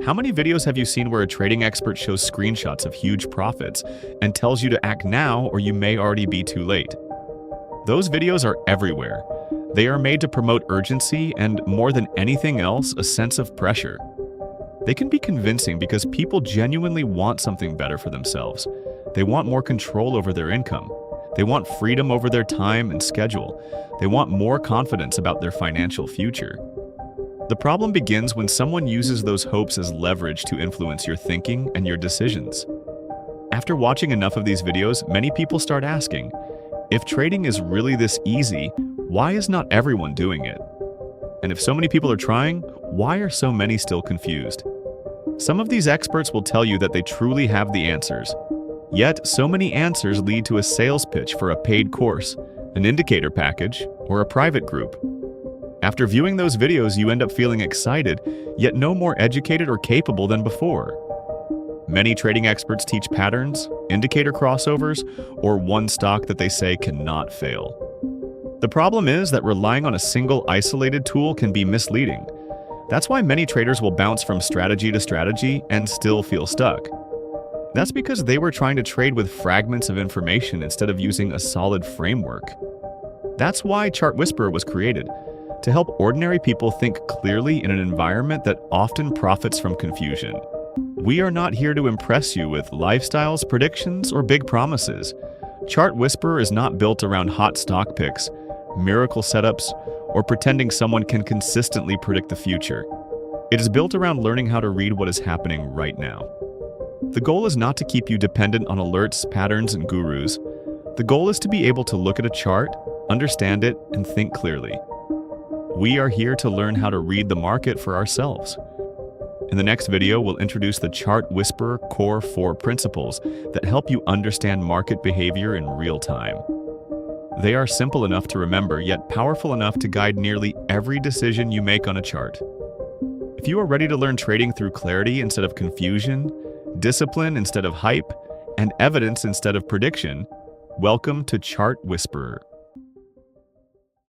How many videos have you seen where a trading expert shows screenshots of huge profits and tells you to act now or you may already be too late? Those videos are everywhere. They are made to promote urgency and, more than anything else, a sense of pressure. They can be convincing because people genuinely want something better for themselves. They want more control over their income. They want freedom over their time and schedule. They want more confidence about their financial future. The problem begins when someone uses those hopes as leverage to influence your thinking and your decisions. After watching enough of these videos, many people start asking, if trading is really this easy, why is not everyone doing it? And if so many people are trying, why are so many still confused? Some of these experts will tell you that they truly have the answers. Yet, so many answers lead to a sales pitch for a paid course, an indicator package, or a private group. After viewing those videos, you end up feeling excited, yet no more educated or capable than before. Many trading experts teach patterns, indicator crossovers, or one stock that they say cannot fail. The problem is that relying on a single isolated tool can be misleading. That's why many traders will bounce from strategy to strategy and still feel stuck. That's because they were trying to trade with fragments of information instead of using a solid framework. That's why Chart Whisperer was created, to help ordinary people think clearly in an environment that often profits from confusion. We are not here to impress you with lifestyles, predictions, or big promises. Chart Whisperer is not built around hot stock picks, miracle setups, or pretending someone can consistently predict the future. It is built around learning how to read what is happening right now. The goal is not to keep you dependent on alerts, patterns, and gurus. The goal is to be able to look at a chart, understand it, and think clearly. We are here to learn how to read the market for ourselves. In the next video, we'll introduce the Chart Whisperer Core 4 principles that help you understand market behavior in real time. They are simple enough to remember, yet powerful enough to guide nearly every decision you make on a chart. If you are ready to learn trading through clarity instead of confusion, discipline instead of hype, and evidence instead of prediction, welcome to Chart Whisperer.